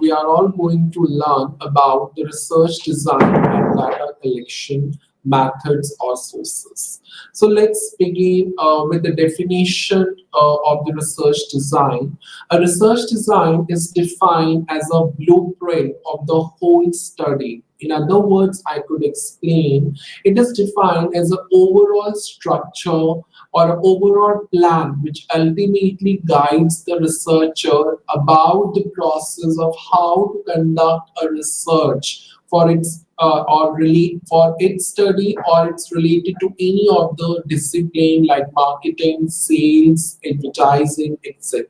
We are all going to learn about the research design and data collection methods or sources. So let's begin with the definition of the research design. A research design is defined as a blueprint of the whole study. In other words, I could explain it is defined as an overall structure or an overall plan which ultimately guides the researcher about the process of how to conduct a research for its or really for its study or it's related to any of the discipline like marketing, sales, advertising, etc.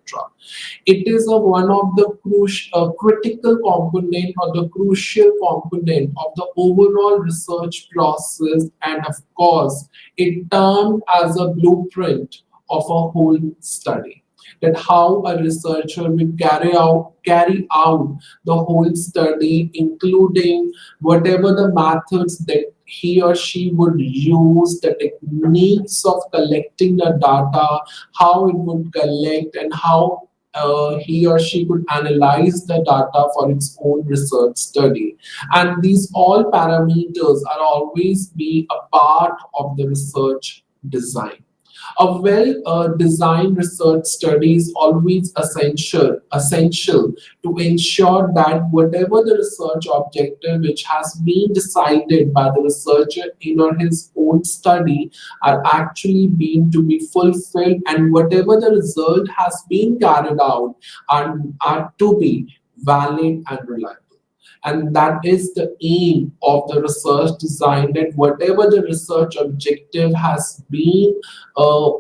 It is a one of the critical component or the crucial component of the overall research process, and of course it termed as a blueprint of a whole study, that how a researcher will carry out the whole study, including whatever the methods that he or she would use, the techniques of collecting the data, how it would collect, and how he or she could analyze the data for its own research study. And these all parameters are always be a part of the research design. A well-designed research study is always essential to ensure that whatever the research objective which has been decided by the researcher in or his own study are actually being to be fulfilled, and whatever the result has been carried out are to be valid and reliable. And that is the aim of the research design, that whatever the research objective has been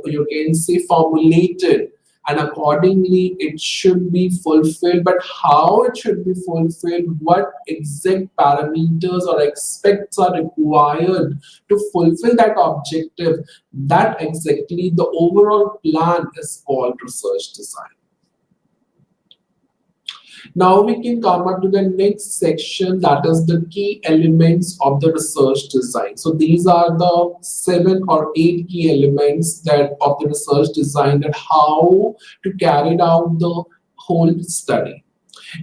you can say formulated, and accordingly it should be fulfilled. But how it should be fulfilled, what exact parameters or aspects are required to fulfill that objective, that exactly the overall plan is called research design. Now we can come up to the next section, that is the key elements of the research design. So these are the 7 or 8 key elements that of the research design, that how to carry out the whole study.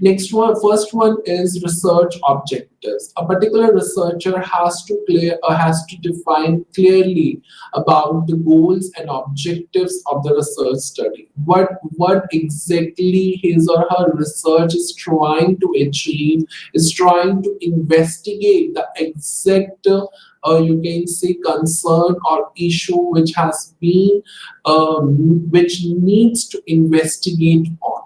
Next one, first one is research objectives. A particular researcher has to define clearly about the goals and objectives of the research study. What exactly his or her research is trying to achieve, is trying to investigate the exact you can say concern or issue which has been which needs to investigate on.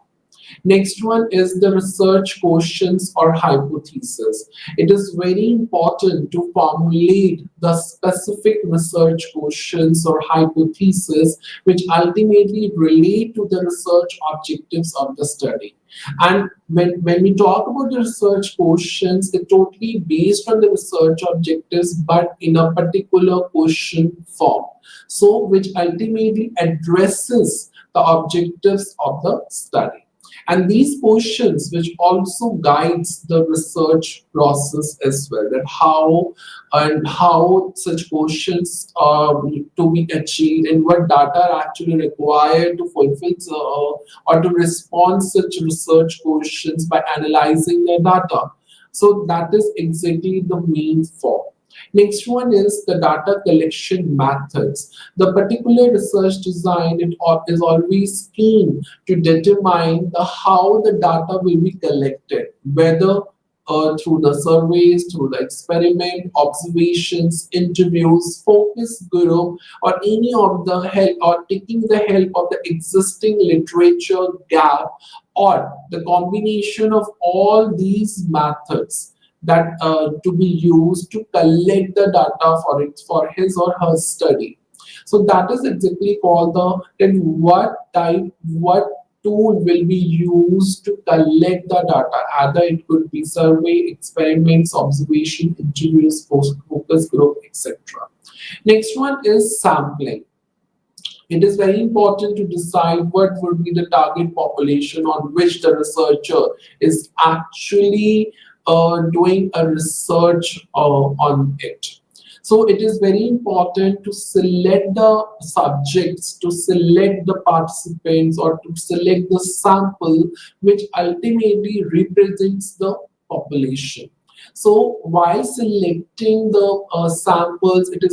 Next one is the research questions or hypothesis. It is very important to formulate the specific research questions or hypothesis which ultimately relate to the research objectives of the study. And when we talk about the research questions, it's totally based on the research objectives, but in a particular question form. So, which ultimately addresses the objectives of the study. And these questions which also guides the research process as well, that how such questions are to be achieved, and what data are actually required to fulfill or to respond such research questions by analyzing the data. So that is exactly the main form. Next one is the data collection methods. The particular research design is always keen to determine how the data will be collected, whether through the surveys, through the experiment, observations, interviews, focus group, or any of the help, or taking the help of the existing literature gap, or the combination of all these methods that to be used to collect the data for his or her study. So that is exactly called the then what tool will be used to collect the data. Either it could be survey, experiments, observation, interviews, focus group, etc. Next one is sampling. It is very important to decide what would be the target population on which the researcher is actually doing a research on it. So it is very important to select the subjects, to select the participants, or to select the sample which ultimately represents the population. So while selecting the samples, it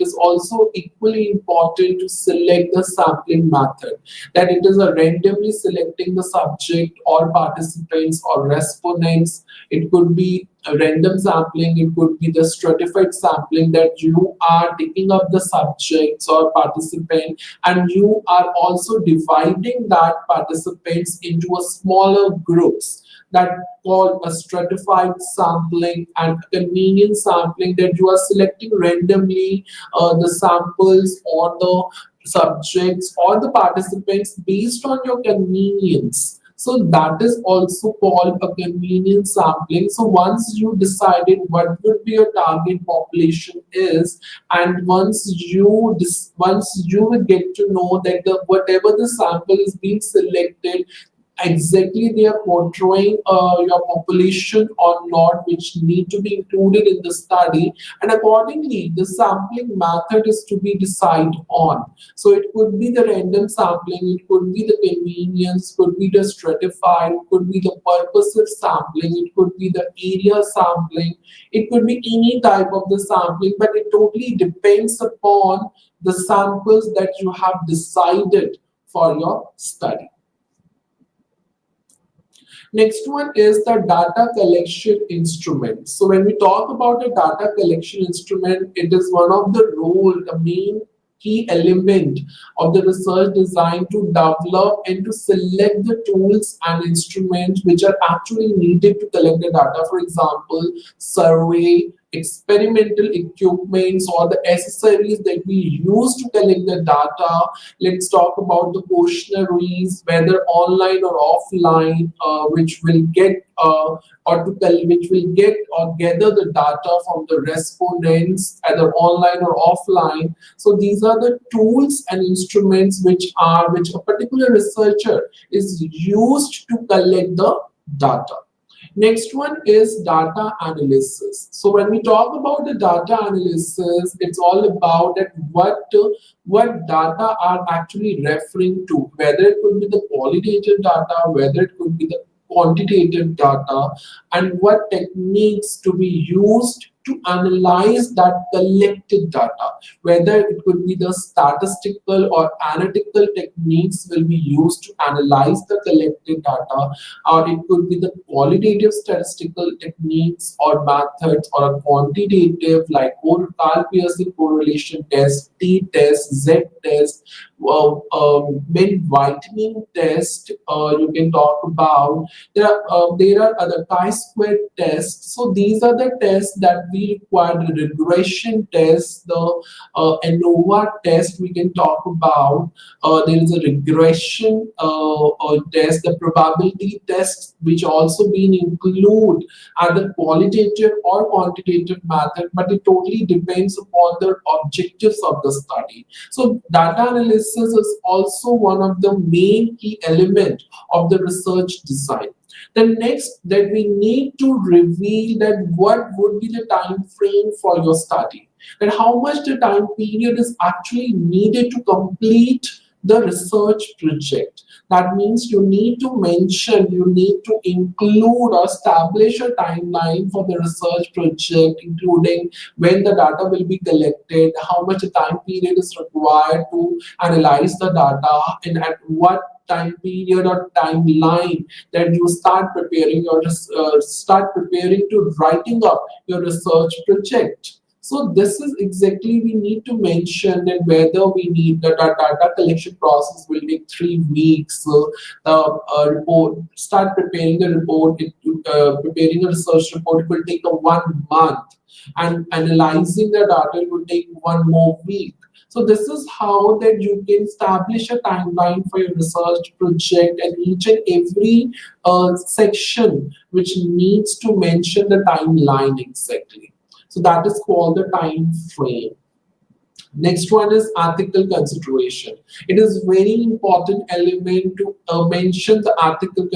is also equally important to select the sampling method. That it is a randomly selecting the subject or participants or respondents. It could be a random sampling. It could be the stratified sampling, that you are taking up the subjects or participant and you are also dividing that participants into a smaller groups, that called a stratified sampling, and convenience sampling, that you are selecting randomly the samples or the subjects or the participants based on your convenience. So that is also called a convenience sampling. So once you decided what would be your target population is, and once you will get to know that the whatever the sample is being selected, exactly they are portraying your population or not, which need to be included in the study, and accordingly the sampling method is to be decided on. So it could be the random sampling, it could be the convenience, could be the stratified, could be the purposive sampling, it could be the area sampling, it could be any type of the sampling, but it totally depends upon the samples that you have decided for your study. Next one is the data collection instrument. So when we talk about a data collection instrument, it is one of the role, the main key element of the research design to develop and to select the tools and instruments which are actually needed to collect the data. For example, survey, experimental equipments, or the accessories that we use to collect the data. Let's talk about the questionnaires, whether online or offline, which will get which will get or gather the data from the respondents, either online or offline. So these are the tools and instruments which a particular researcher is used to collect the data. Next one is data analysis. So when we talk about the data analysis, it's all about that what data are actually referring to, whether it could be the qualitative data, whether it could be the quantitative data, and what techniques to be used to analyze that collected data, whether it could be the statistical or analytical techniques will be used to analyze the collected data, or it could be the qualitative statistical techniques or methods, or a quantitative like Pearson correlation test, t-test, z-test, mid whitening test. You can talk about there are other chi-square tests. So these are the tests that we require. The regression test, the ANOVA test we can talk about. There is a regression test, the probability test, which also been included either qualitative or quantitative method, but it totally depends upon the objectives of the study. So data analysis is also one of the main key element of the research design. The next that we need to reveal that what would be the time frame for your study, and how much the time period is actually needed to complete the research project. That means you need to mention, you need to include or establish a timeline for the research project, including when the data will be collected, how much time period is required to analyze the data, and at what time period or timeline that you start preparing to writing up your research project. So this is exactly we need to mention that whether we need the data collection process will take 3 weeks. So the report, start preparing the report, preparing a research report, it will take a 1 month, and analyzing the data will take 1 more week. So this is how that you can establish a timeline for your research project, and each and every section which needs to mention the timeline exactly. So that is called the time frame. Next one is ethical consideration. It is very important element to mention the ethical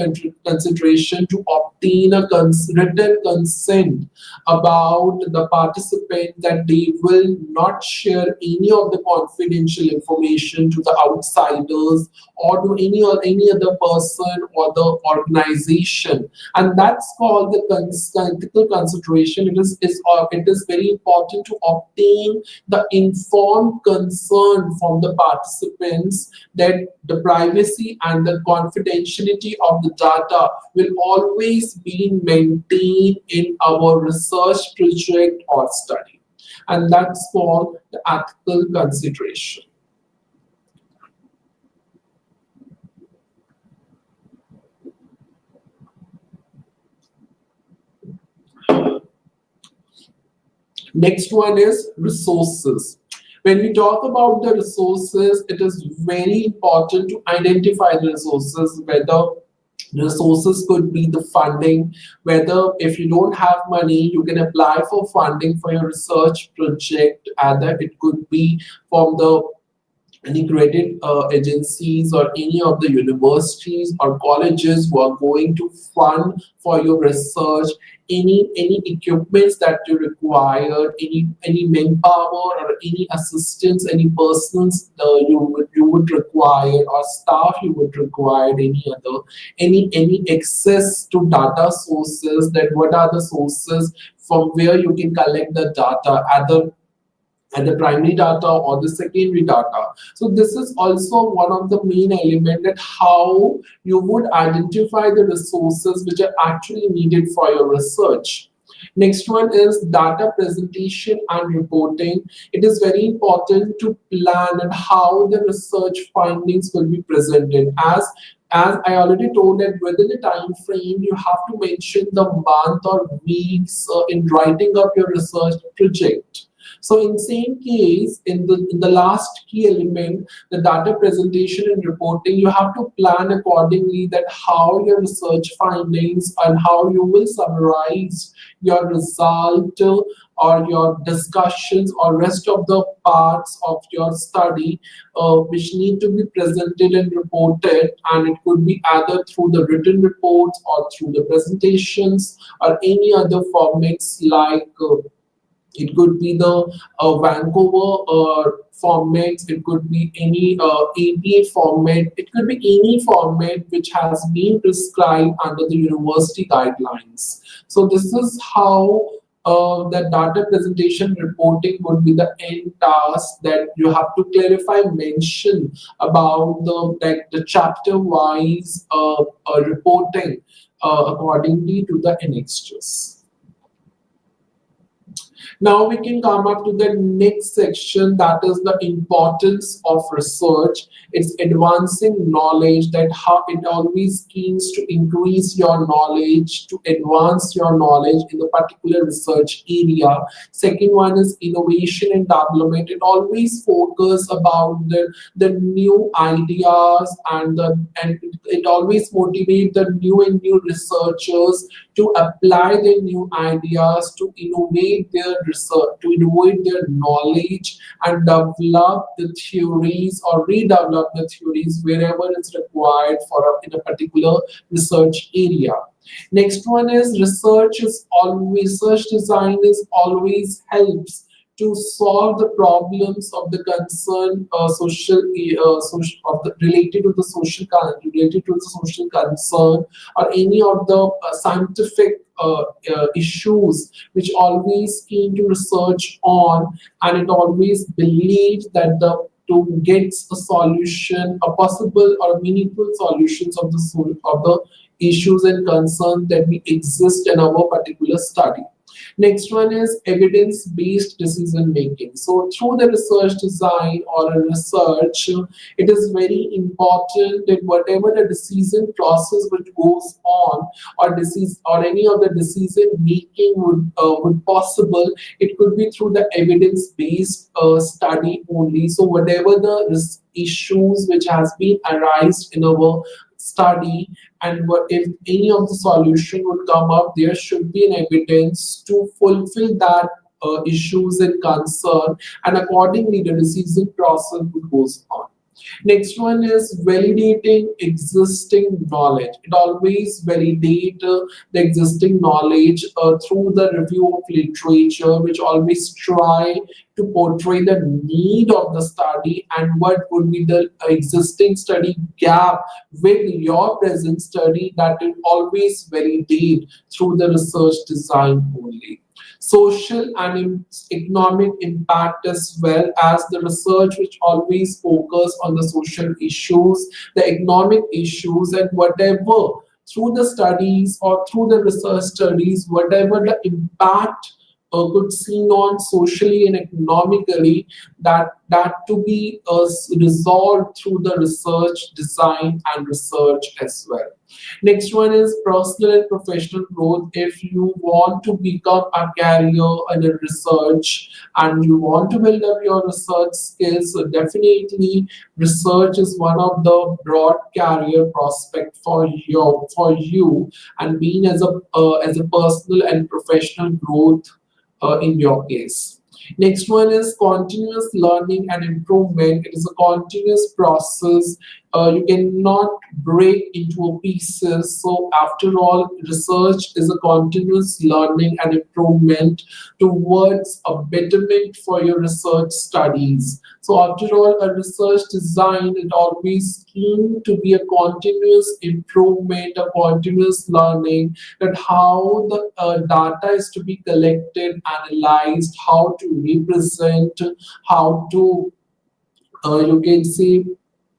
consideration to obtain a written consent about the participant that they will not share any of the confidential information to the outsiders or to any other person or the organization, and that's called the ethical consideration. It is very important to obtain the informed concern from the participants that the privacy and the confidentiality of the data will always be maintained in our research project or study. And that's called the ethical consideration. Next one is resources. When we talk about the resources, it is very important to identify the resources, whether resources could be the funding, whether if you don't have money, you can apply for funding for your research project, either it could be from the any credit agencies or any of the universities or colleges who are going to fund for your research, any equipments that you require, any manpower or any assistance, any persons you would require, or staff you would require, any other any access to data sources, that what are the sources from where you can collect the data, either and the primary data or the secondary data. So this is also one of the main element, that how you would identify the resources which are actually needed for your research. Next one is data presentation and reporting. It is very important to plan and how the research findings will be presented. As I already told, that within the time frame you have to mention the month or weeks in writing up your research project. So in same case, in the last key element, the data presentation and reporting, you have to plan accordingly that how your research findings and how you will summarize your result or your discussions or rest of the parts of your study, which need to be presented and reported, and it could be either through the written reports or through the presentations or any other formats like it could be the Vancouver format, it could be any APA format, it could be any format which has been prescribed under the university guidelines. So this is how the data presentation reporting would be the end task, that you have to clarify, mention about the chapter wise reporting accordingly to the annexures. Now we can come up to the next section, that is the importance of research. It's advancing knowledge, that how it always aims to increase your knowledge, to advance your knowledge in the particular research area. Second one is innovation and development. It always focus about the new ideas and it always motivate the new and new researchers to apply their new ideas, to innovate their research, to innovate their knowledge, and develop the theories or redevelop the theories wherever it's required for in a particular research area. Next one is research design is always helps to solve the problems of the concern social of the related to the related to the social concern, or any of the scientific issues which always keen to research on, and it always believes that the to get a solution, a possible or meaningful solutions of the issues and concerns that we exist in our particular study. Next one is evidence-based decision making. So through the research design or a research, it is very important that whatever the decision process which goes on, or disease or any of the decision making would possible, it could be through the evidence-based study only. So whatever the issues which has been arised in our study, and what if any of the solution would come up, there should be an evidence to fulfill that issues and concern, and accordingly the decision process goes on. Next one is validating existing knowledge. It always validate the existing knowledge through the review of literature, which always try to portray the need of the study and what would be the existing study gap with your present study, that will always validate through the research design only. Social and economic impact, as well as the research which always focus on the social issues, the economic issues, and whatever through the studies or through the research studies, whatever the impact could seen on socially and economically, that to be resolved through the research design and research as well. Next one is personal and professional growth. If you want to become a career in a research and you want to build up your research skills, so definitely research is one of the broad career prospect for you, and being as a personal and professional growth in your case. Next one is continuous learning and improvement. It is a continuous process. You cannot break into pieces. So, after all, research is a continuous learning and improvement towards a betterment for your research studies. So, after all, a research design is always keen to be a continuous improvement, a continuous learning, that how the data is to be collected, analyzed, how to represent, how to you can see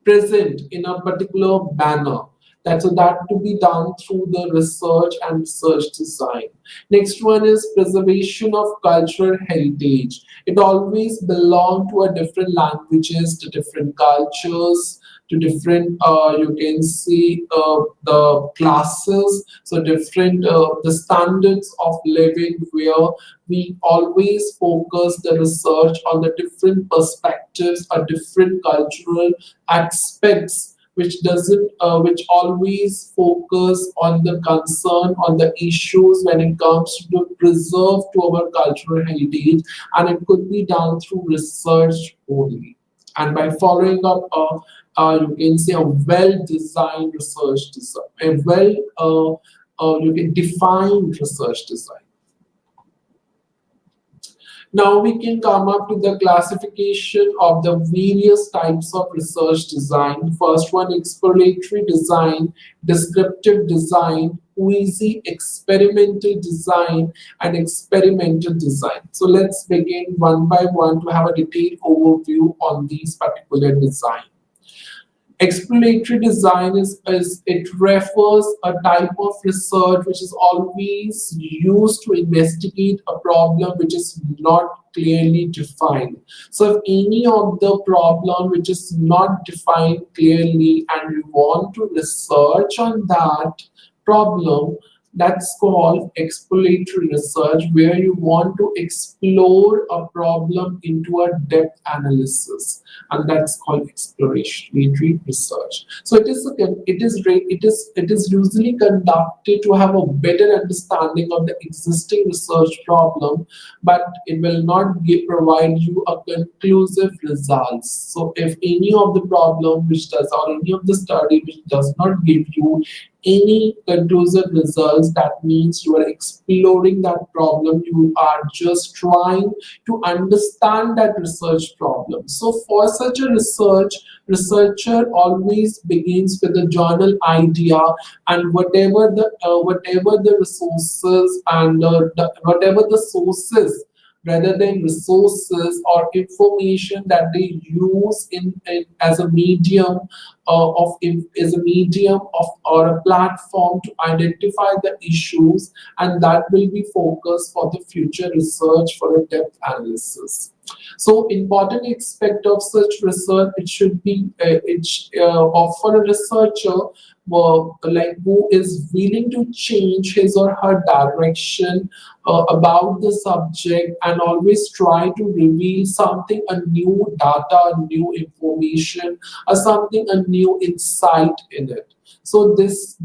present in a particular manner. That's that to be done through the research and research design. Next one is preservation of cultural heritage. It always belong to a different languages, to different cultures, to different you can see the classes, so different the standards of living, where we always focus the research on the different perspectives or different cultural aspects, which doesn't which always focus on the concern on the issues when it comes to preserve to our cultural heritage, and it could be done through research only, and by following up you can say a well designed research design, a well you can define research design. Now we can come up to the classification of the various types of research design. First one, exploratory design, descriptive design, quasi experimental design, and experimental design. So let's begin one by one to have a detailed overview on these particular designs. Exploratory design is it refers a type of research which is always used to investigate a problem which is not clearly defined. So if any of the problem which is not defined clearly and you want to research on that problem, that's called exploratory research, where you want to explore a problem into a depth analysis, and that's called exploratory research. So it is usually conducted to have a better understanding of the existing research problem, but it will not provide you a conclusive results. So if any of the problem which does, or any of the study which does not give you any conclusive results, that means you are exploring that problem, you are just trying to understand that research problem. So for such a researcher always begins with a journal idea, and whatever the resources and whatever the sources rather than resources or information that they use in as a medium as a medium of or a platform to identify the issues, and that will be focused for the future research for a depth analysis. So important aspect of such research, it should be for a researcher, who is willing to change his or her direction about the subject and always try to reveal something, a new data, a new information, or something, a new insight in it. So this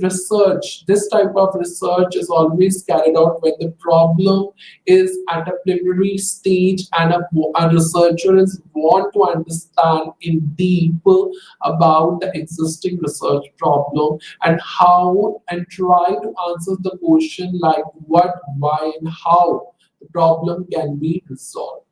research, this type of research is always carried out when the problem is at a preliminary stage and a researcher is want to understand in deep about the existing research problem and how and try to answer the question like what, why, and how the problem can be resolved.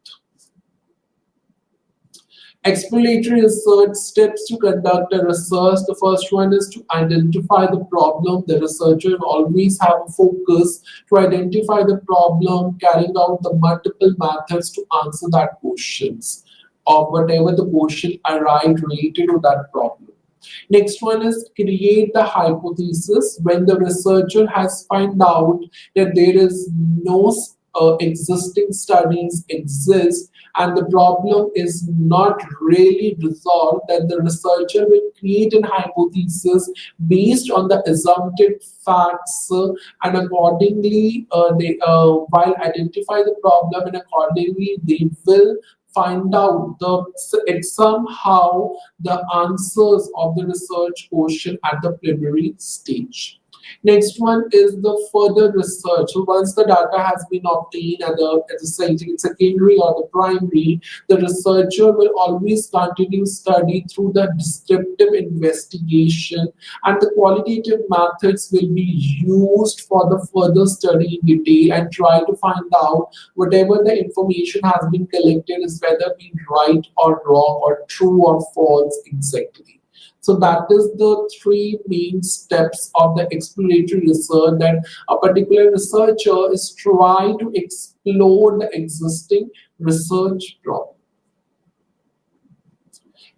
Exploratory research steps to conduct a research. The first one is to identify the problem. The researcher will always have a focus to identify the problem, carrying out the multiple methods to answer that questions or whatever the question arise related to that problem. Next one is create the hypothesis. When the researcher has found out that there is no existing studies exist and the problem is not really resolved, then the researcher will create an hypothesis based on the assumpted facts and accordingly they while identify the problem and accordingly they will find out the it's somehow the answers of the research question at the preliminary stage. Next one is the further research. So once the data has been obtained at the secondary or the primary, the researcher will always continue study through the descriptive investigation and the qualitative methods will be used for the further study in detail and try to find out whatever the information has been collected is whether being right or wrong or true or false exactly. So that is the three main steps of the exploratory research that a particular researcher is trying to explore the existing research problem.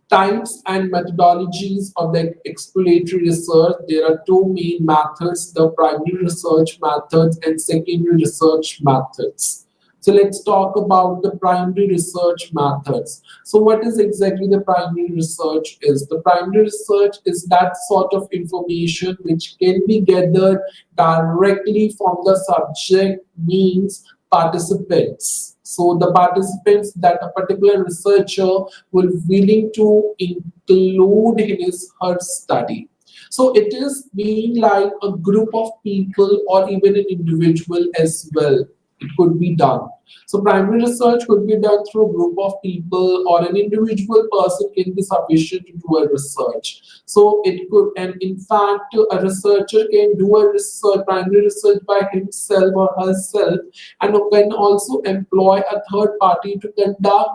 Types and methodologies of the exploratory research. There are two main methods, the primary research methods and secondary research methods. So let's talk about the primary research methods. So what is exactly the primary research is? The primary research is that sort of information which can be gathered directly from the subject, means participants. So the participants that a particular researcher will willing to include in his her study. So it is being like a group of people or even an individual as well. It could be done. So primary research could be done through a group of people or an individual person can be sufficient to do a research. So it could, and in fact, a researcher can do a research, primary research by himself or herself, and can also employ a third party to conduct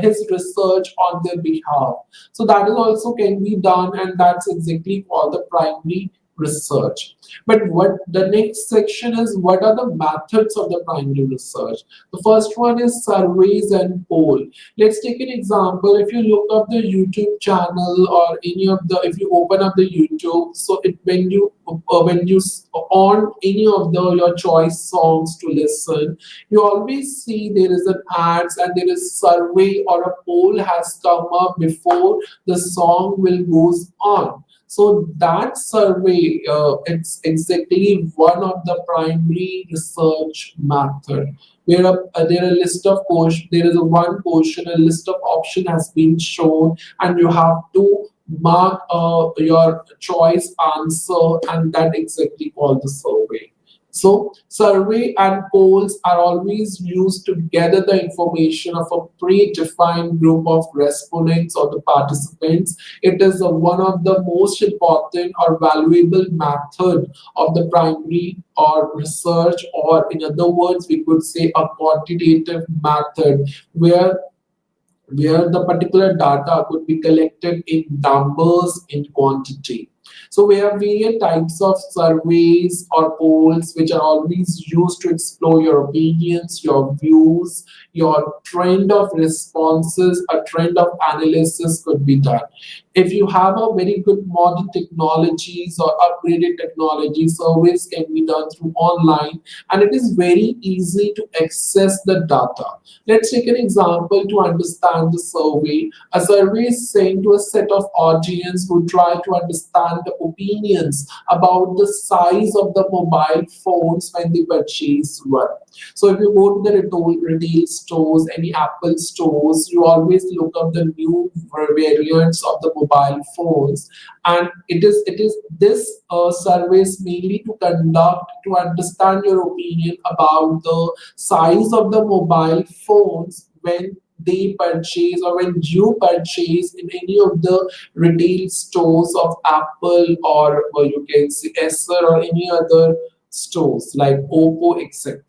his research on their behalf. So that is also can be done, and that's exactly called the primary research. But what the next section is, what are the methods of the primary research? The first one is surveys and poll. Let's take an example. If you look up the YouTube channel or any of the, if you open up the YouTube, so it when you on any of the your choice songs to listen, you always see there is an ads and there is survey or a poll has come up before the song will goes on. So that survey, it's exactly one of the primary research method. Where there are a list of question, there is a one question, a list of option has been shown, and you have to mark your choice answer, and that exactly called the survey. So survey and polls are always used to gather the information of a predefined group of respondents or the participants. It is one of the most important or valuable method of the primary or research, or in other words, we could say a quantitative method where the particular data could be collected in numbers, in quantity. So we have various types of surveys or polls which are always used to explore your opinions, your views, your trend of responses, a trend of analysis could be done. If you have a very good modern technologies or upgraded technology, surveys can be done through online, and it is very easy to access the data. Let's take an example to understand the survey. A survey is sent to a set of audience who try to understand the opinions about the size of the mobile phones when they purchase one. So if you go to the retail stores, any Apple stores, you always look up the new variants of the mobile phones, and it is this service mainly to conduct to understand your opinion about the size of the mobile phones when they purchase or when you purchase in any of the retail stores of Apple, or you can say Acer or any other stores like Oppo, etc.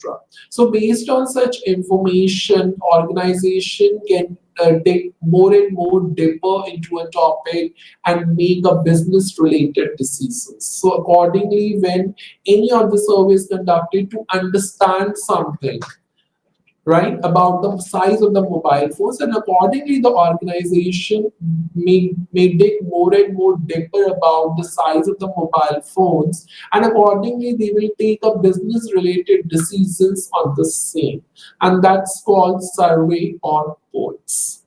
So based on such information, organization can dig more and more deeper into a topic and make a business related decisions. So accordingly, when any of the survey is conducted to understand something, right, about the size of the mobile phones, and accordingly the organization may dig more and more deeper about the size of the mobile phones, and accordingly they will take a business related decisions on the same, and that's called survey or polls.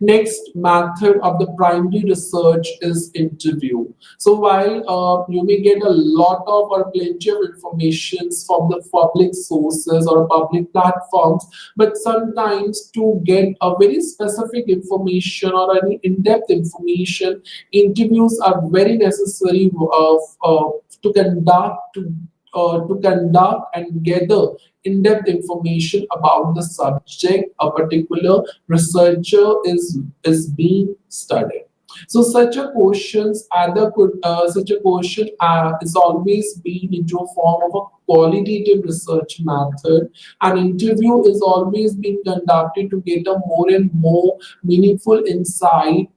Next method of the primary research is interview. So while you may get a lot of or plenty of information from the public sources or public platforms, but sometimes to get a very specific information or any in-depth information, interviews are very necessary to conduct and gather in-depth information about the subject a particular researcher is being studied. So such a questions either could such a question is always being into a form of a qualitative research method. An interview is always being conducted to get a more and more meaningful insight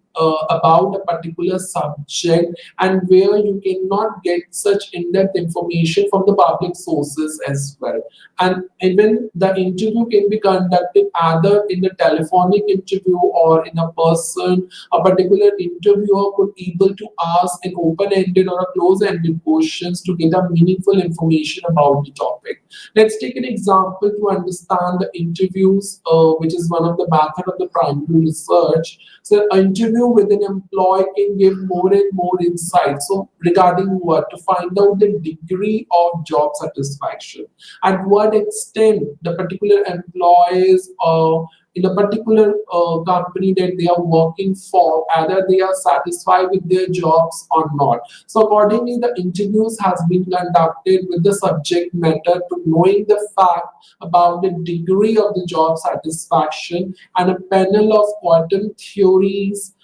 about a particular subject, and where you cannot get such in-depth information from the public sources as well. And even the interview can be conducted either in a telephonic interview or in a person. A particular interviewer could able to ask an open-ended or a close-ended questions to get a meaningful information about the topic. Let's take an example to understand the interviews, which is one of the method of the primary research. So an interview with an employee can give more and more insight. So regarding what? To find out the degree of job satisfaction. At what extent the particular employees in a particular company that they are working for, either they are satisfied with their jobs or not. So accordingly, the interviews has been conducted with the subject matter to knowing the fact about the degree of the job satisfaction, and a panel of quantum theories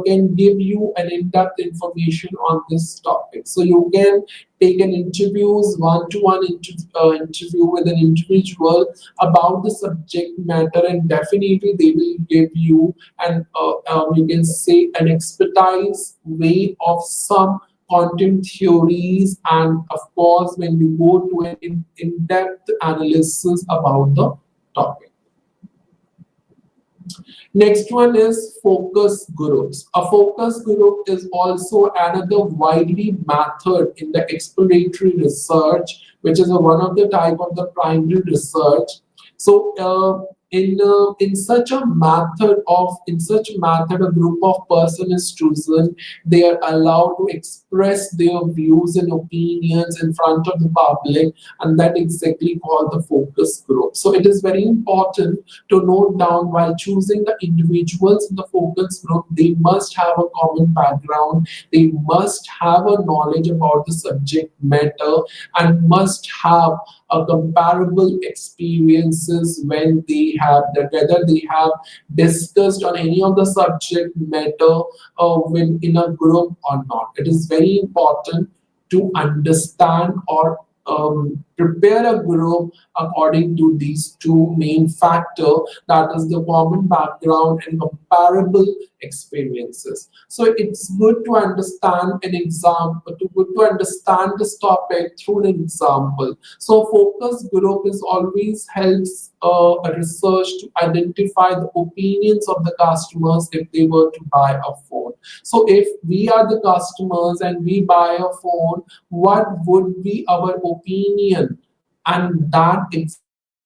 can give you an in-depth information on this topic. So you can take an interviews, one-to-one interview with an individual about the subject matter, and definitely they will give you an you can say an expertise way of some content theories, and of course when you go to an in-depth analysis about the topic. Next one is focus groups. A focus group is also another widely method in the exploratory research, which is one of the type of the primary research. So in such method, a group of person is chosen. They are allowed to express their views and opinions in front of the public, and that exactly called the focus group. So it is very important to note down while choosing the individuals in the focus group, they must have a common background, they must have a knowledge about the subject matter, and must have a comparable experiences when they have that, whether they have discussed on any of the subject matter within a group or not. It is very important to understand or prepare a group according to these two main factors, that is the common background and comparable experiences. So it's good to understand an example, to good to understand this topic through an example. So focus group is always helps a research to identify the opinions of the customers if they were to buy a phone. So if we are the customers and we buy a phone, what would be our opinion? And that exactly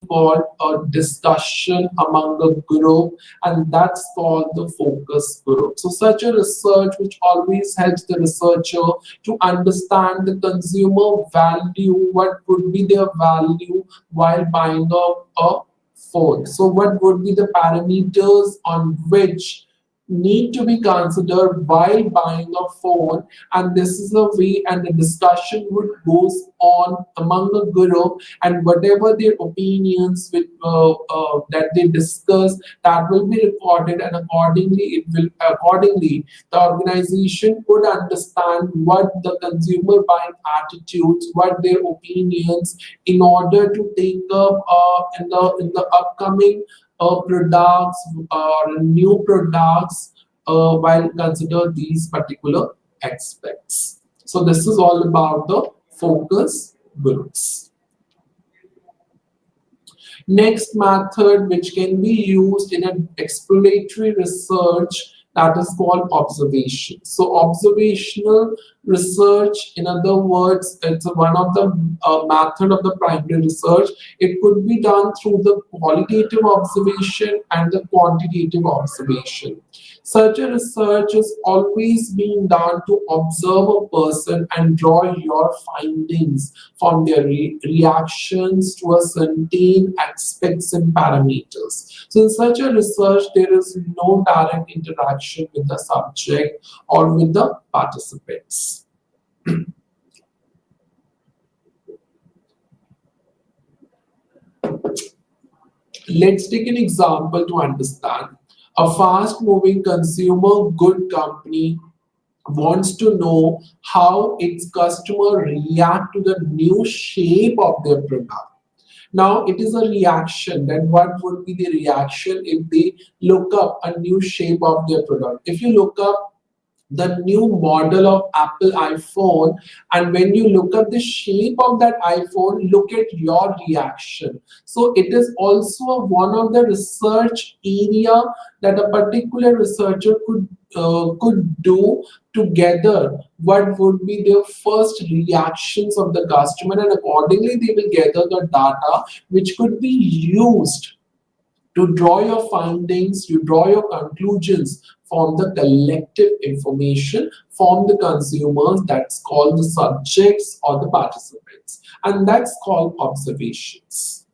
called a discussion among the group, and that's called the focus group. So such a research which always helps the researcher to understand the consumer value, what would be their value while buying a phone. So what would be the parameters on which need to be considered while buying a phone, and this is the way and the discussion would goes on among the group, and whatever their opinions with that they discuss, that will be recorded, and accordingly the organization would understand what the consumer buying attitudes, what their opinions, in order to take up in the upcoming products or new products while consider these particular aspects. So this is all about the focus groups. Next method which can be used in an exploratory research, that is called observation. So observational research, in other words, it's one of the method of the primary research. It could be done through the qualitative observation and the quantitative observation. Such a research is always being done to observe a person and draw your findings from their reactions to a certain aspects and parameters. So in such a research, there is no direct interaction with the subject or with the participants. Let's take an example to understand. A fast moving consumer good company wants to know how its customer react to the new shape of their product. Now it is a reaction. Then what would be the reaction if they look up a new shape of their product? If you look up the new model of Apple iPhone, and when you look at the shape of that iPhone, look at your reaction. So it is also one of the research area that a particular researcher could do together. What would be their first reactions of the customer, and accordingly they will gather the data which could be used to draw your findings, you draw your conclusions from the collective information from the consumers, that's called the subjects or the participants, and that's called observations.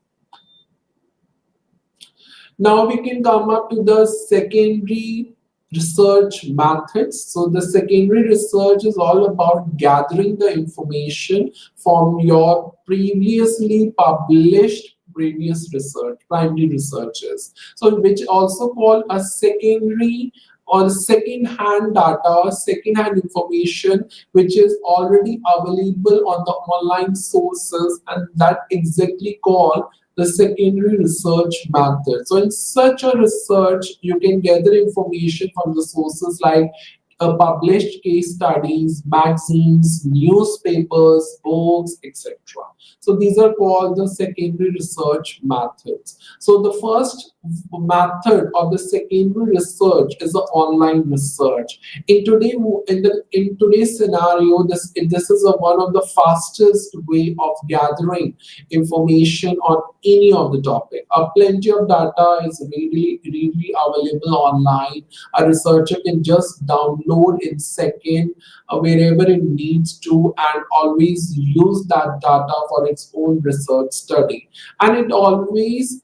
Now we can come up to the secondary research methods. So the secondary research is all about gathering the information from your previously published previous research, primary researches. So which also called a secondary or second-hand data or second-hand information which is already available on the online sources, and that exactly called the secondary research method. So in such a research, you can gather information from the sources like published case studies, magazines, newspapers, books, etc. So these are called the secondary research methods. So the first method of the secondary research is the online research. In today's scenario, this is one of the fastest way of gathering information on any of the topic. Plenty of data is really available online. A researcher can just download in second wherever it needs to, and always use that data for its own research study. And it always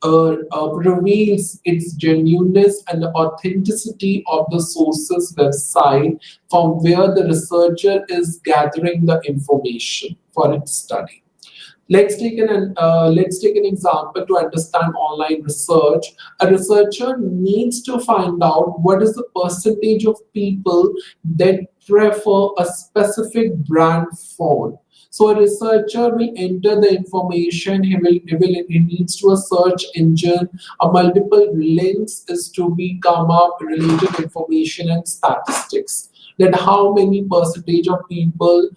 reveals its genuineness and the authenticity of the source's website from where the researcher is gathering the information for its study. Let's take an example to understand online research. A researcher needs to find out what is the percentage of people that prefer a specific brand phone. So a researcher will enter the information. He needs to a search engine. A multiple links is to be come up related information and statistics. That how many percentage of people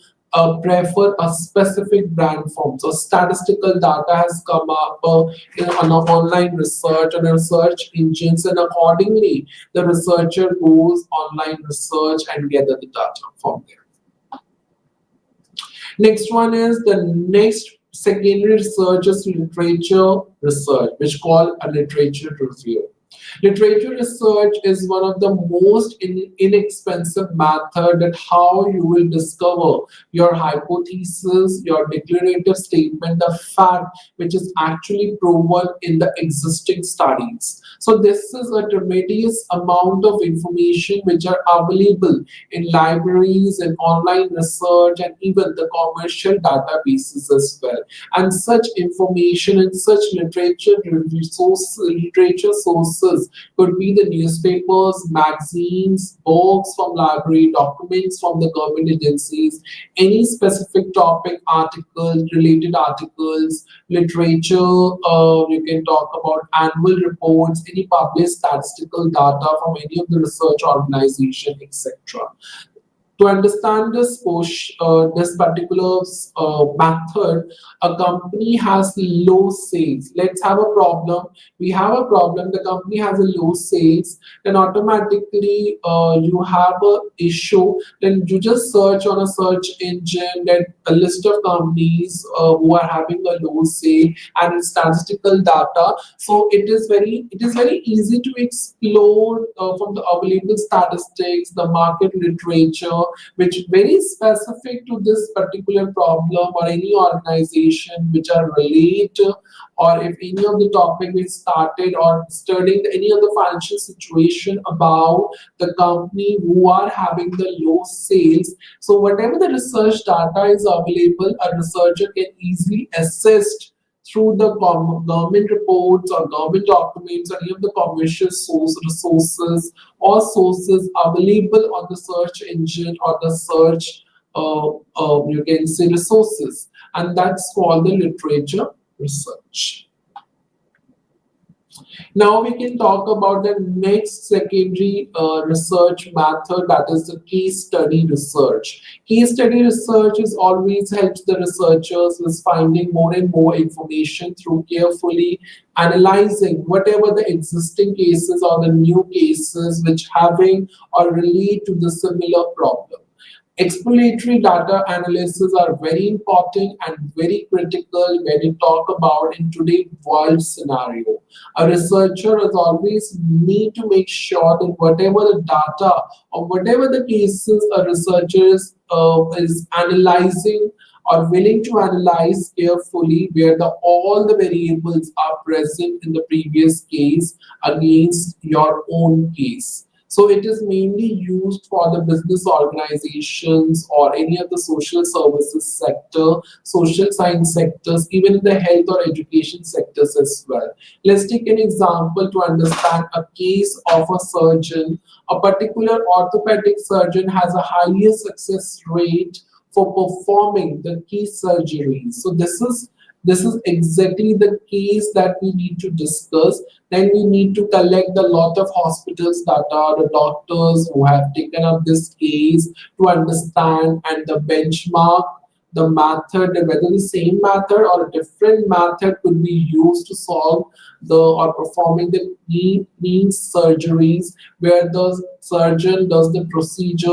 prefer a specific brand form. So statistical data has come up on an online research and a search engines, and accordingly the researcher goes online research and gather the data from there. Next one is the next secondary research is literature research, which called a literature review. Literature research is one of the most inexpensive method that how you will discover your hypothesis, your declarative statement, the fact which is actually proven in the existing studies. So this is a tremendous amount of information which are available in libraries and online research and even the commercial databases as well. And such information and such literature sources could be the newspapers, magazines, books from library, documents from the government agencies, any specific topic articles, related articles, literature, you can talk about annual reports, any published statistical data from any of the research organization, etc. To understand this particular method, a company has low sales. Let's have a problem. We have a problem. The company has a low sales. Then automatically you have a issue. Then you just search on a search engine that a list of companies who are having a low sale and statistical data. So it is very easy to explore from the available statistics, the market literature, which very specific to this particular problem or any organization which are related, or if any of the topic is started or studying any of the financial situation about the company who are having the low sales. So whatever the research data is available, a researcher can easily assist through the government reports or government documents or any of the commercial resources or sources available on the search engine or the search, you can say, resources. And that's called the literature research. Now we can talk about the next secondary research method, that is the case study research. Case study research is always helps the researchers with finding more and more information through carefully analyzing whatever the existing cases or the new cases which having or relate to the similar problem. Exploratory data analysis are very important and very critical when you talk about in today's world scenario. A researcher is always need to make sure that whatever the data or whatever the cases a researcher is analyzing or willing to analyze carefully, where all the variables are present in the previous case against your own case. So it is mainly used for the business organizations or any of the social services sector, social science sectors, even in the health or education sectors as well. Let's take an example to understand a case of a surgeon. A particular orthopedic surgeon has a higher success rate for performing the key surgeries. So this is exactly the case that we need to discuss. Then we need to collect a lot of hospitals that are the doctors who have taken up this case to understand and the benchmark the method, and whether the same method or a different method could be used to solve the or performing the knee surgeries, where the surgeon does the procedure,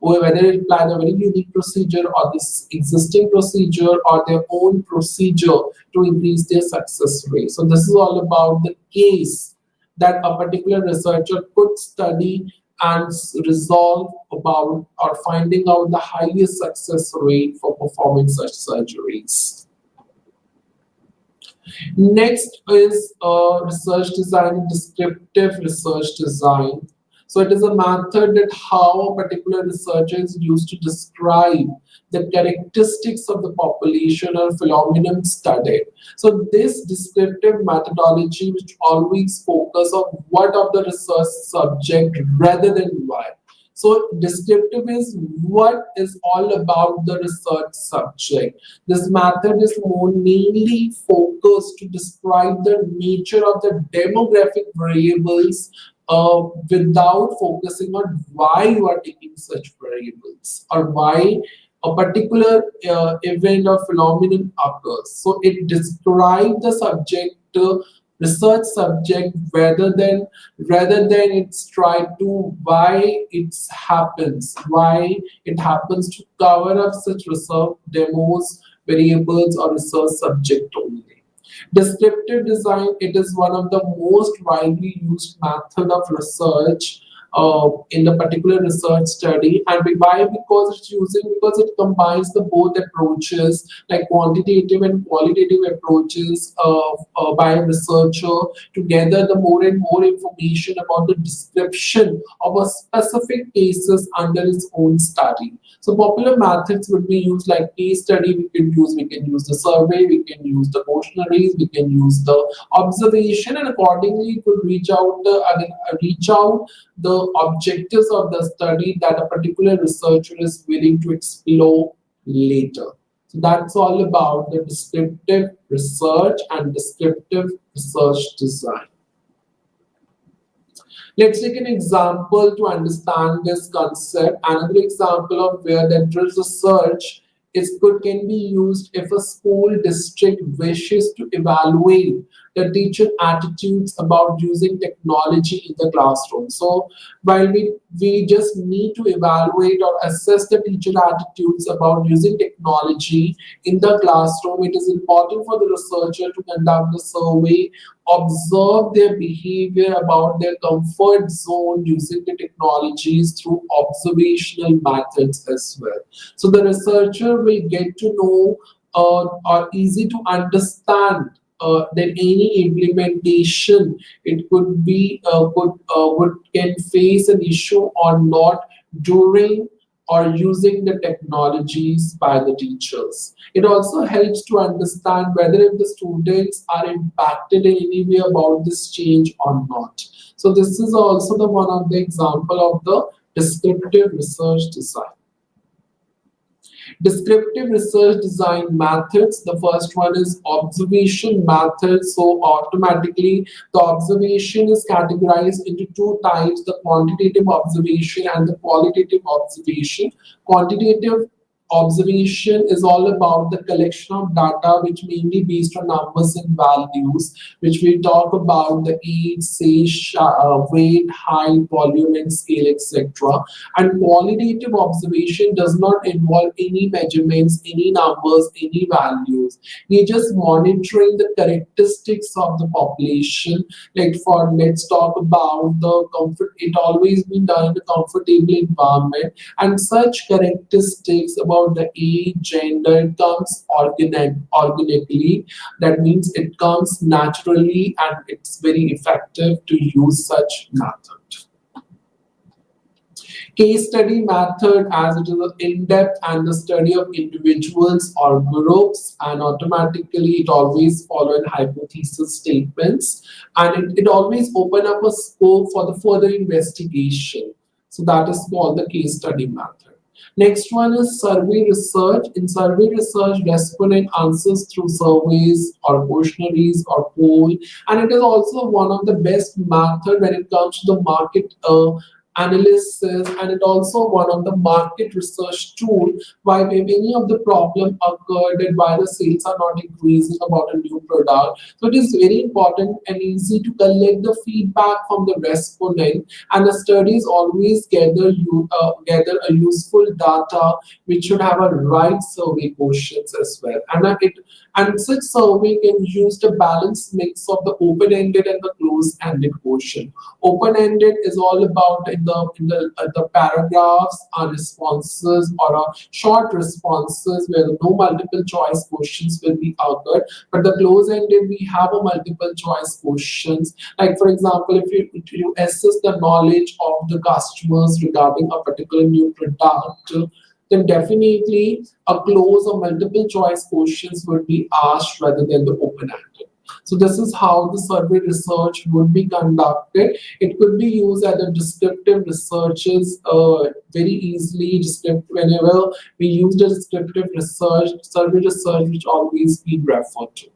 or whether it applies a very unique procedure or this existing procedure or their own procedure to increase their success rate. So this is all about the case that a particular researcher could study and resolve about or finding out the highest success rate for performing such surgeries. Next is research design, descriptive research design. So it is a method that how a particular researcher is used to describe the characteristics of the population or phenomenon studied. So this descriptive methodology which always focus on what of the research subject rather than why. So descriptive is what is all about the research subject. This method is more mainly focused to describe the nature of the demographic variables without focusing on why you are taking such variables or why a particular event or phenomenon occurs. So it describes the subject, research subject, rather than it's try to why it happens, why it happens to cover up such research demos, variables, or research subject only. Descriptive design, it is one of the most widely used method of research in the particular research study. And why? Because it combines the both approaches, like quantitative and qualitative approaches by a researcher to gather the more and more information about the description of a specific cases under its own study. So popular methods would be used like case study. We can use the survey, we can use the questionnaires, we can use the observation, and accordingly it will reach out the objectives of the study that a particular researcher is willing to explore later. So that's all about the descriptive research and descriptive research design. Let's take an example to understand this concept. Another example of where that research can be used if a school district wishes to evaluate the teacher attitudes about using technology in the classroom. So while we just need to evaluate or assess the teacher attitudes about using technology in the classroom, it is important for the researcher to conduct the survey, observe their behavior about their comfort zone using the technologies through observational methods as well. So the researcher will get to know or easy to understand that any implementation, it could be would can face an issue or not during or using the technologies by the teachers. It also helps to understand whether if the students are impacted in any way about this change or not. So this is also the one of the example of the descriptive research design. Descriptive research design methods. The first one is observation method. So automatically the observation is categorized into two types, the quantitative observation and the qualitative observation. Quantitative observation is all about the collection of data which mainly based on numbers and values, which we talk about the age, say, weight, height, volume, and scale, etc. And qualitative observation does not involve any measurements, any numbers, any values. We're just monitoring the characteristics of the population. Like for let's talk about the comfort, it always been done in a comfortable environment, and such characteristics about the age, gender, it comes organically. That means it comes naturally, and it's very effective to use such method. Case study method, as it is an in-depth and the study of individuals or groups, and automatically it always follow in hypothesis statements, and it always open up a scope for the further investigation. So that is called the case study method. Next one is survey research. In survey research, respondent answers through surveys or questionnaires or poll, and it is also one of the best method when it comes to the market analysis, and it also one of the market research tool why many of the problem occurred and why the sales are not increasing about a new product. So it is very important and easy to collect the feedback from the respondent, and the studies always gather a useful data which should have a right survey questions as well, and such survey can use the balanced mix of the open-ended and the closed-ended question. Open-ended is all about the paragraphs are responses or short responses where no multiple choice questions will be occurred. But the close-ended, we have a multiple choice questions. Like for example, if you assess the knowledge of the customers regarding a particular new product, then definitely a close or multiple choice questions would be asked rather than the open-ended. So this is how the survey research would be conducted. It could be used as a descriptive researches very easily. Whenever we use the descriptive research, survey research, which always be referred to.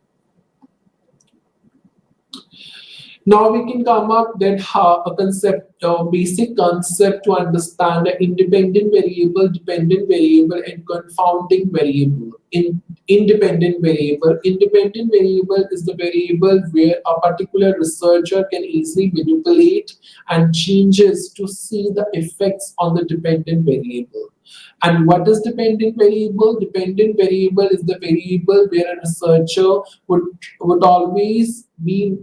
Now we can come up that how a concept, basic concept to understand the independent variable, dependent variable, and confounding variable. Independent variable is the variable where a particular researcher can easily manipulate and changes to see the effects on the dependent variable. And what is dependent variable? Dependent variable is the variable where a researcher would always be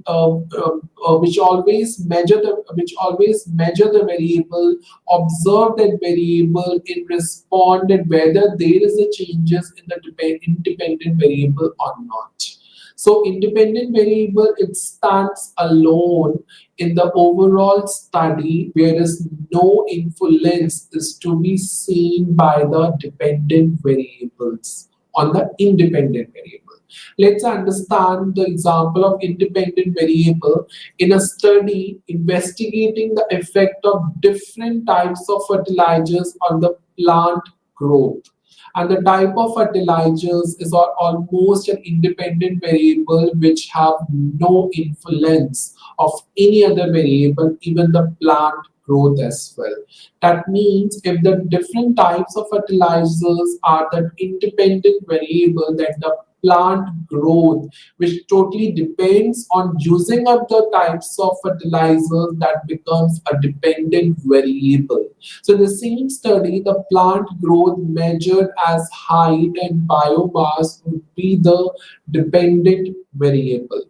which always measure the variable, observe that variable, in respond that whether there is a changes in the independent variable or not. So independent variable, it stands alone in the overall study, whereas no influence is to be seen by the dependent variables on the independent variable. Let's understand the example of independent variable in a study investigating the effect of different types of fertilizers on the plant growth. And the type of fertilizers is almost an independent variable which have no influence of any other variable, even the plant growth as well. That means if the different types of fertilizers are the independent variable, that the plant growth, which totally depends on using up the types of fertilizers, that becomes a dependent variable. So in the same study, the plant growth measured as height and biomass would be the dependent variable.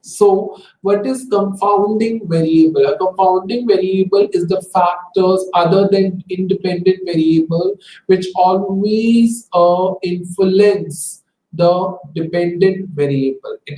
So, what is confounding variable? A confounding variable is the factors other than independent variable which always influence the dependent variable. It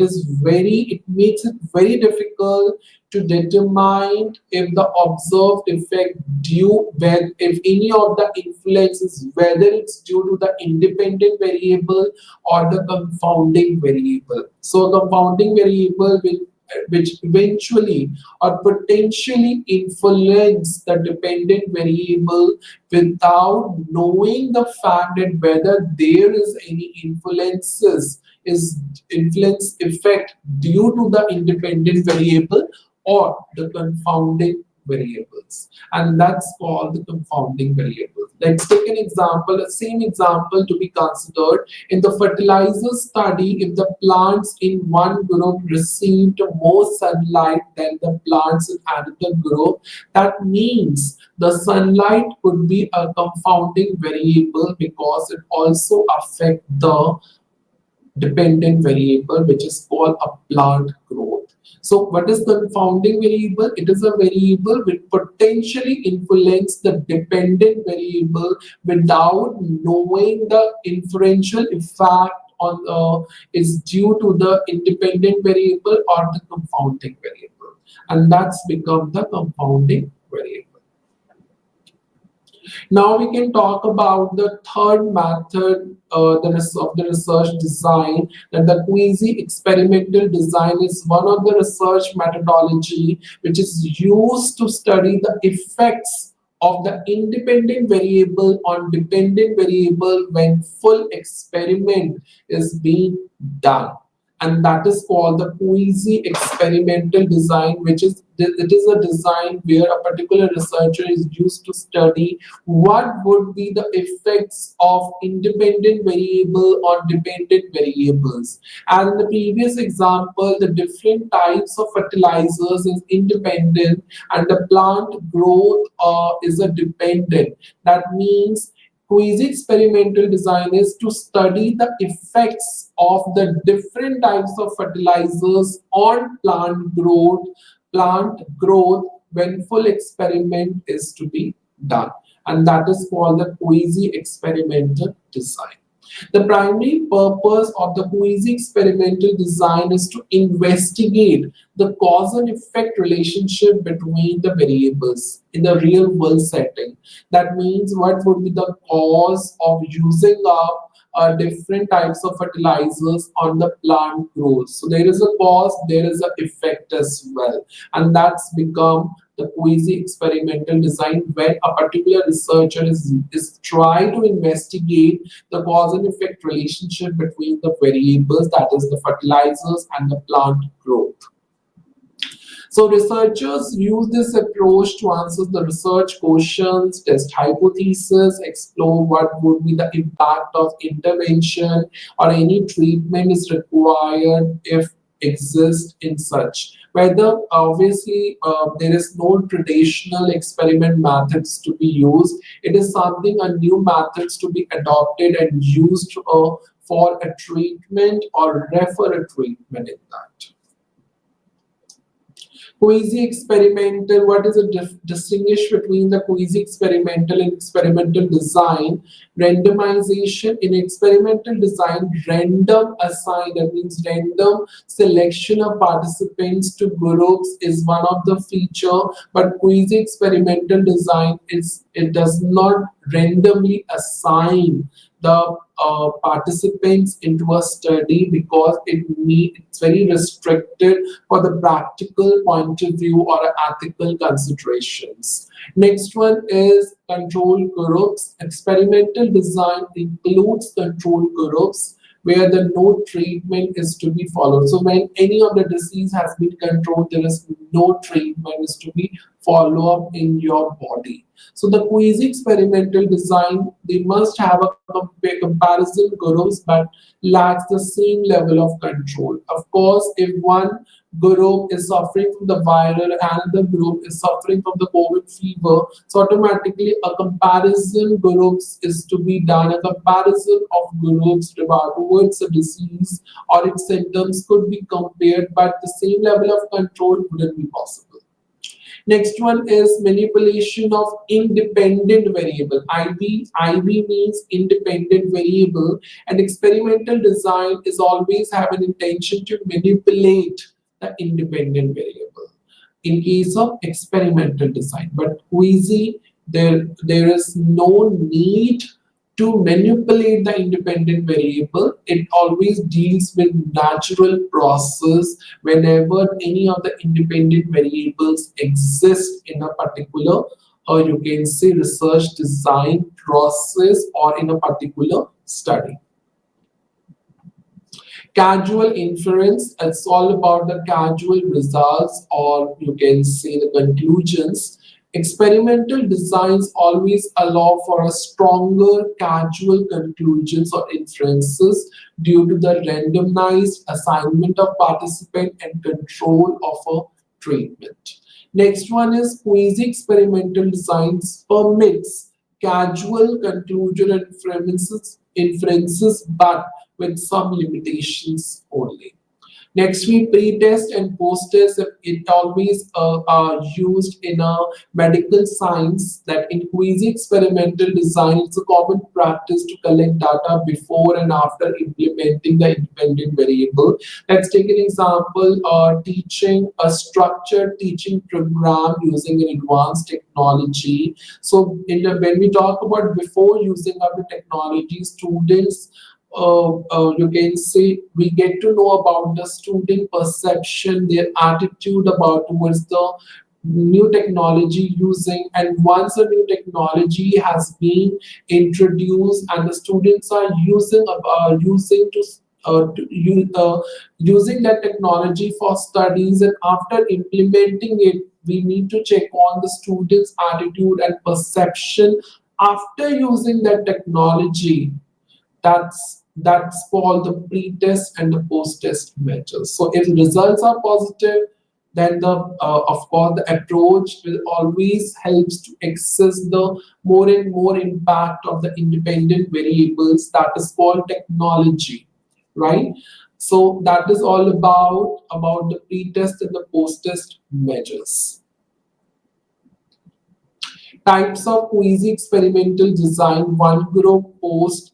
makes it very difficult to determine if the observed effect due when if any of the influences, whether it's due to the independent variable or the confounding variable. So confounding variable will which eventually or potentially influence the dependent variable without knowing the fact that whether there is any influence effect due to the independent variable or the confounding variables, and that's called the confounding variables. Let's take an example, the same example to be considered in the fertilizer study. If the plants in one group received more sunlight than the plants in another group, that means the sunlight could be a confounding variable because it also affects the dependent variable, which is called a plant growth. So what is the confounding variable? It is a variable which potentially influence the dependent variable without knowing the inferential effect on is due to the independent variable or the confounding variable, and that's become the confounding variable. Now we can talk about the third method of the research design, that the quasi-experimental design is one of the research methodology which is used to study the effects of the independent variable on dependent variable when full experiment is being done, and that is called the quasi-experimental design, which is it is a design where a particular researcher is used to study what would be the effects of independent variable on dependent variables. And in the previous example, the different types of fertilizers is independent and the plant growth is a dependent. That means quasi-experimental design is to study the effects of the different types of fertilizers on plant growth when full experiment is to be done, and that is called the quasi-experimental design. The primary purpose of the quasi-experimental design is to investigate the cause and effect relationship between the variables in the real world setting. That means what would be the cause of using up different types of fertilizers on the plant growth. So there is a cause, there is an effect as well, and that's become the quasi-experimental design when a particular researcher is trying to investigate the cause and effect relationship between the variables, that is the fertilizers and the plant growth. So researchers use this approach to answer the research questions, test hypotheses, explore what would be the impact of intervention or any treatment is required if exists in such. Whether obviously there is no traditional experiment methods to be used, it is something a new methods to be adopted and used for a treatment or refer a treatment in that. Quasi-experimental, what is the distinguish between the quasi-experimental and experimental design? Randomization in experimental design, random assign, that means random selection of participants to groups is one of the feature, but quasi-experimental design is it does not randomly assign the participants into a study because it's very restricted for the practical point of view or ethical considerations. Next one is control groups. Experimental design includes control groups where the no treatment is to be followed. So when any of the disease has been controlled, there is no treatment is to be follow up in your body. So the quasi-experimental design, they must have a comparison groups but lacks the same level of control. Of course, if one group is suffering from the viral and another group is suffering from the COVID fever, so automatically a comparison groups is to be done. A comparison of groups towards the disease or its symptoms could be compared, but the same level of control wouldn't be possible. Next one is manipulation of independent variable. IB means independent variable, and experimental design is always have an intention to manipulate the independent variable in case of experimental design. But quasi, there is no need to manipulate the independent variable. It always deals with natural process whenever any of the independent variables exist in a particular, or you can say research design process or in a particular study. Causal inference, it's all about the causal results or you can say the conclusions. Experimental designs always allow for a stronger causal conclusions or inferences due to the randomized assignment of participant and control of a treatment. Next one is quasi-experimental designs permits causal conclusion and inferences but with some limitations only. Next, we pre-test and post-test. It always are used in a medical science that in quasi-experimental design, it's a common practice to collect data before and after implementing the independent variable. Let's take an example, teaching a structured teaching program using an advanced technology. So when we talk about before using of the technology, students you can say we get to know about the student perception, their attitude about towards the new technology using, and once a new technology has been introduced and the students are using that technology for studies, and after implementing it we need to check on the students attitude and perception after using that technology. That's called the pre-test and the post-test measures. So if results are positive, then the of course the approach will always helps to access the more and more impact of the independent variables. That is called technology, right? So that is all about the pre-test and the post-test measures. Types of quasi-experimental design, one group post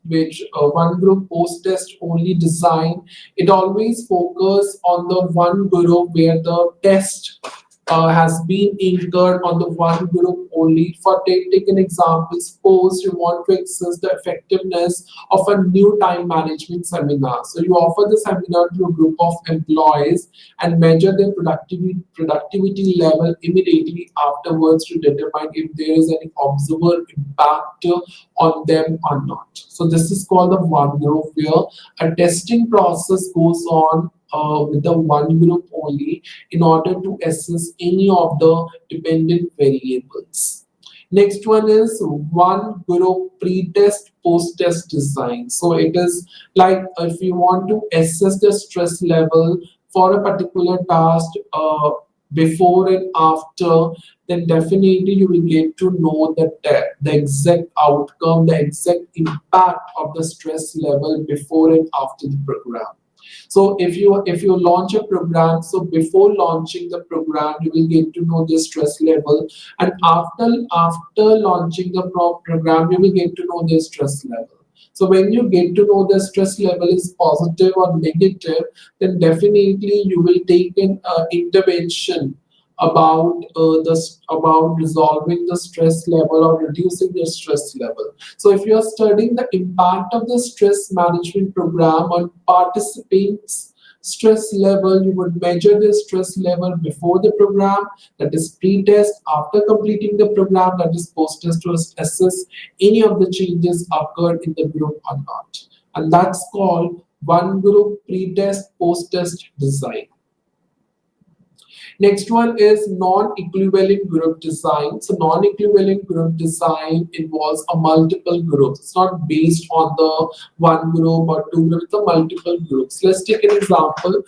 test only design. It always focus on the one group where the test has been incurred on the one group only. For take an example, suppose you want to assess the effectiveness of a new time management seminar. So you offer the seminar to a group of employees and measure their productivity level immediately afterwards to determine if there is any observable impact on them or not. So this is called the one group where a testing process goes on with the one group only in order to assess any of the dependent variables. Next one is one group pre-test, post-test design. So it is like if you want to assess the stress level for a particular task before and after, then definitely you will get to know the exact outcome, the exact impact of the stress level before and after the program. So if you launch a program, so before launching the program, you will get to know the stress level, and after launching the program, you will get to know the stress level. So when you get to know the stress level is positive or negative, then definitely you will take an intervention about about resolving the stress level or reducing the stress level. So if you are studying the impact of the stress management program on participants' stress level, you would measure the stress level before the program, that is pre-test, after completing the program, that is post-test, to assess any of the changes occurred in the group or not. And that's called one group pre-test, post-test design. Next one is non-equivalent group design. So non-equivalent group design involves a multiple groups. It's not based on the one group or two groups, it's a multiple groups. Let's take an example.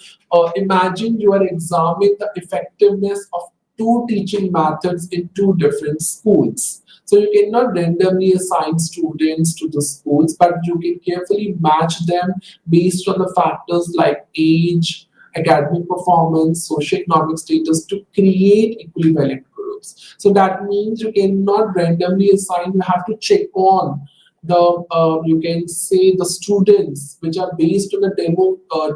Imagine you are examining the effectiveness of two teaching methods in two different schools. So you cannot randomly assign students to the schools, but you can carefully match them based on the factors like age, academic performance, socioeconomic status to create equivalent groups. So that means you cannot randomly assign, you have to check on the you can say the students which are based on the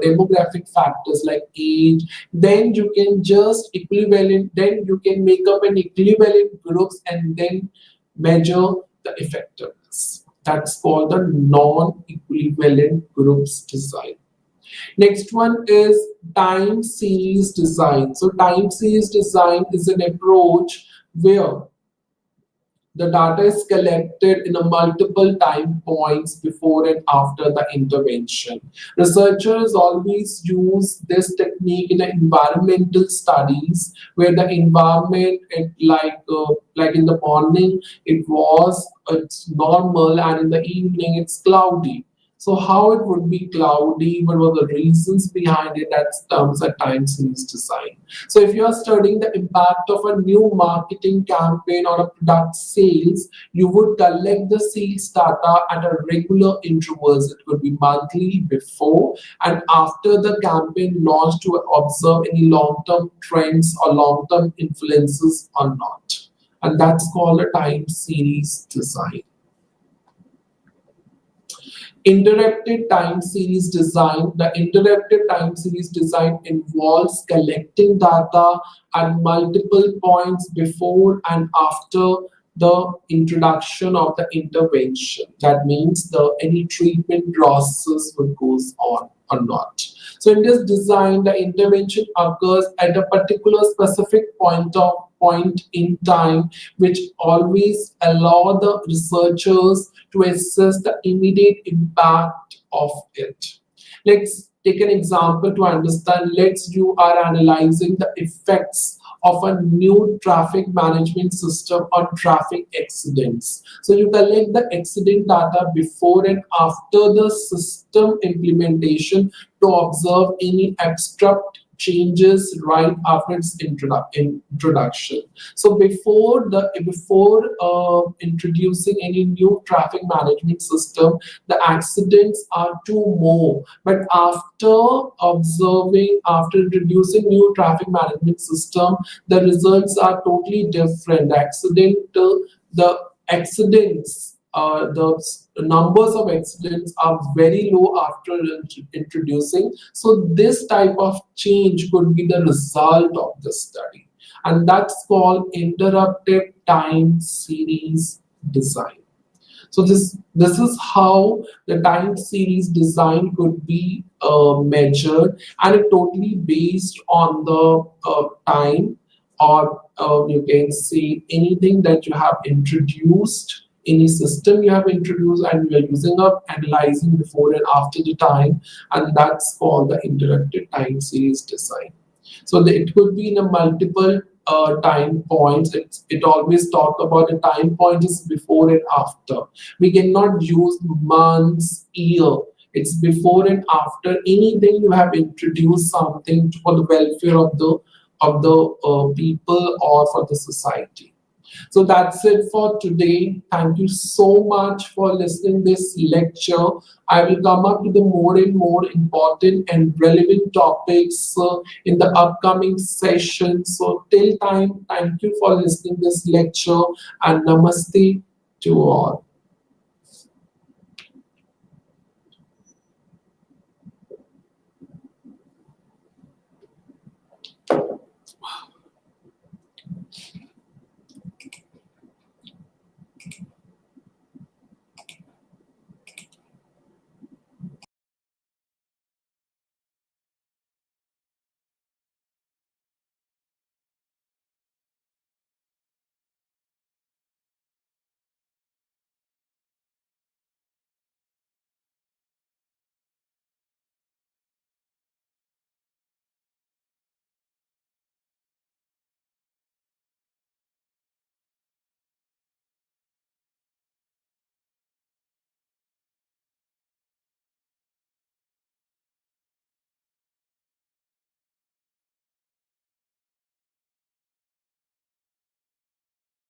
demographic factors like age, then you can just equivalent, then you can make up an equivalent groups and then measure the effectiveness. That's called the non-equivalent groups design. Next one is time series design. So time series design is an approach where the data is collected in a multiple time points before and after the intervention. Researchers always use this technique in the environmental studies where the environment, like in the morning, it's normal and in the evening it's cloudy. So how it would be cloudy, what were the reasons behind it, that comes at time series design. So if you are studying the impact of a new marketing campaign on a product sales, you would collect the sales data at a regular intervals. It could be monthly before and after the campaign launch to observe any long-term trends or long-term influences or not. And that's called a time series design. Interrupted time series design. The interrupted time series design involves collecting data at multiple points before and after the introduction of the intervention. That means the any treatment process would goes on or not. So in this design, the intervention occurs at a particular specific point in time, which always allow the researchers to assess the immediate impact of it. Let's take an example to understand. You are analyzing the effects of a new traffic management system on traffic accidents. So you collect the accident data before and after the system implementation to observe any abstract changes right after its introduction. So before introducing any new traffic management system, the accidents are two more. But after introducing new traffic management system, the results are totally different. The accidents, the numbers of accidents are very low after introducing. So this type of change could be the result of the study. and that's called interrupted time series design. So this is how the time series design could be measured, and it totally based on the time, or you can say anything that you have introduced, any system you have introduced, and you are using up analyzing before and after the time, and that's called the interrupted time series design. So it could be in a multiple time points. It always talk about the time point is before and after. We cannot use months, year. It's before and after anything you have introduced something for the welfare of the people or for the society. So that's it for today. Thank you so much for listening this lecture. I will come up with the more and more important and relevant topics in the upcoming session. So till time, thank you for listening this lecture, and namaste to all.